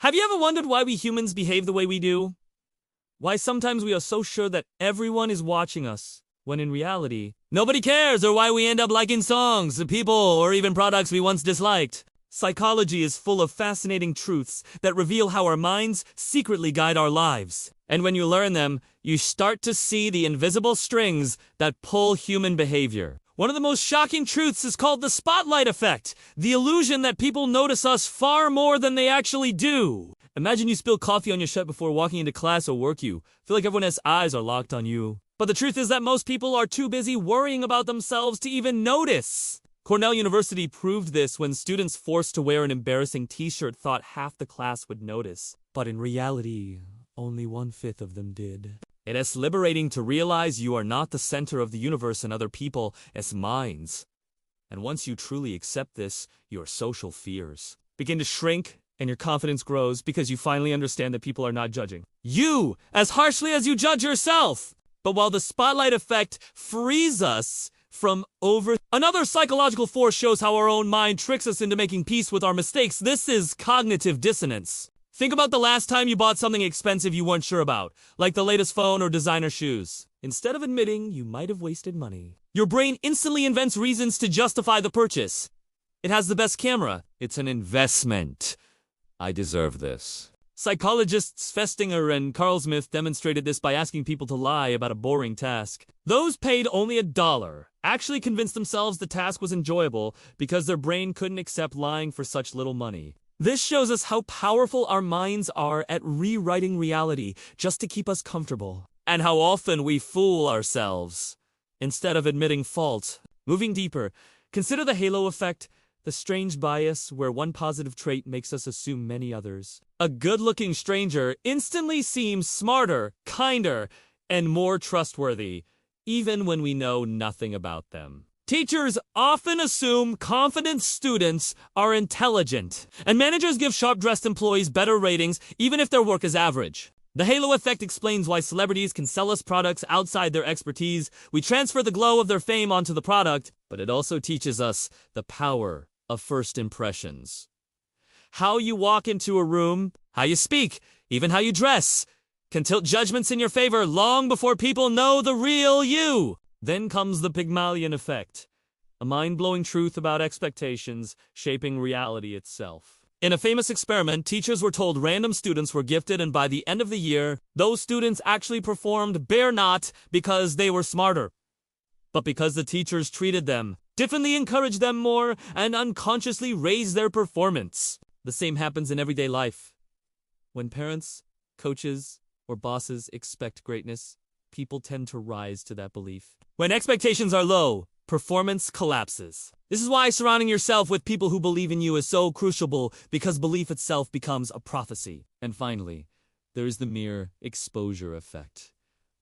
Have you ever wondered why we humans behave the way we do? Why sometimes we are so sure that everyone is watching us, when in reality, nobody cares, or why we end up liking songs, people, or even products we once disliked? Psychology is full of fascinating truths that reveal how our minds secretly guide our lives. And when you learn them, you start to see the invisible strings that pull human behavior. One of the most shocking truths is called the spotlight effect, the illusion that people notice us far more than they actually do. Imagine you spill coffee on your shirt before walking into class or work. You feel like everyone's eyes are locked on you. But the truth is that most people are too busy worrying about themselves to even notice. Cornell University proved this when students forced to wear an embarrassing t-shirt thought half the class would notice. But in reality, only 1/5 of them did. It is liberating to realize you are not the center of the universe and other people as minds. And once you truly accept this, your social fears begin to shrink and your confidence grows because you finally understand that people are not judging you as harshly as you judge yourself. But while the spotlight effect frees us from another psychological force shows how our own mind tricks us into making peace with our mistakes. This is cognitive dissonance. Think about the last time you bought something expensive you weren't sure about, like the latest phone or designer shoes. Instead of admitting you might have wasted money, your brain instantly invents reasons to justify the purchase. It has the best camera. It's an investment. I deserve this. Psychologists Festinger and Carlsmith demonstrated this by asking people to lie about a boring task. Those paid only $1 actually convinced themselves the task was enjoyable because their brain couldn't accept lying for such little money. This shows us how powerful our minds are at rewriting reality just to keep us comfortable, and how often we fool ourselves instead of admitting fault. Moving deeper, consider the halo effect, the strange bias where one positive trait makes us assume many others. A good-looking stranger instantly seems smarter, kinder, and more trustworthy, even when we know nothing about them. Teachers often assume confident students are intelligent, and managers give sharp-dressed employees better ratings even if their work is average. The halo effect explains why celebrities can sell us products outside their expertise. We transfer the glow of their fame onto the product, but it also teaches us the power of first impressions. How you walk into a room, how you speak, even how you dress, can tilt judgments in your favor long before people know the real you. Then comes the Pygmalion effect, a mind-blowing truth about expectations shaping reality itself. In a famous experiment, teachers were told random students were gifted, and by the end of the year, those students actually performed not because they were smarter, but because the teachers treated them differently, encouraged them more, and unconsciously raised their performance. The same happens in everyday life. When parents, coaches, or bosses expect greatness, people tend to rise to that belief. When expectations are low, performance collapses. This is why surrounding yourself with people who believe in you is so crucial, because belief itself becomes a prophecy. And finally, there is the mere exposure effect,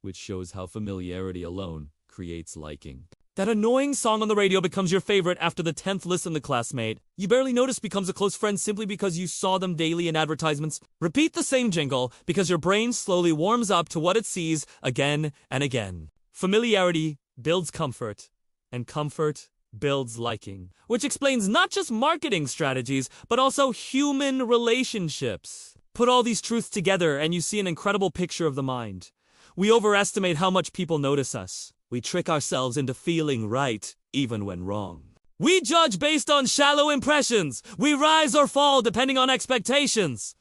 which shows how familiarity alone creates liking. That annoying song on the radio becomes your favorite after the 10th listen the classmate you barely notice becomes a close friend simply because you saw them daily in advertisements. Repeat the same jingle because your brain slowly warms up to what it sees again and again. Familiarity builds comfort, and comfort builds liking, which explains not just marketing strategies, but also human relationships. Put all these truths together and you see an incredible picture of the mind. We overestimate how much people notice us. We trick ourselves into feeling right, even when wrong. We judge based on shallow impressions. We rise or fall depending on expectations.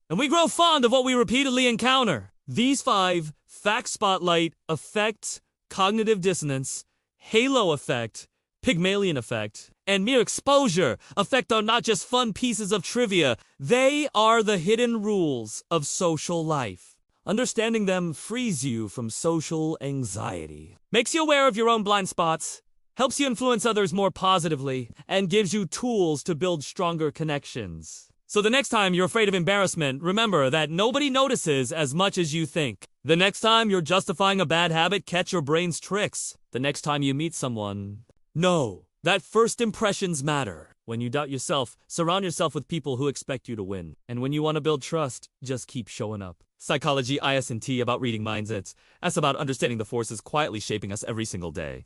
And we grow fond of what we repeatedly encounter. These 5, fact spotlight, effect, cognitive dissonance, halo effect, Pygmalion effect, and mere exposure effect are not just fun pieces of trivia. They are the hidden rules of social life. Understanding them frees you from social anxiety, makes you aware of your own blind spots, helps you influence others more positively, and gives you tools to build stronger connections. So the next time you're afraid of embarrassment, remember that nobody notices as much as you think. The next time you're justifying a bad habit, catch your brain's tricks. The next time you meet someone, know that first impressions matter. When you doubt yourself, surround yourself with people who expect you to win. And when you want to build trust, just keep showing up. Psychology ISNT about reading mindsets. That's about understanding the forces quietly shaping us every single day.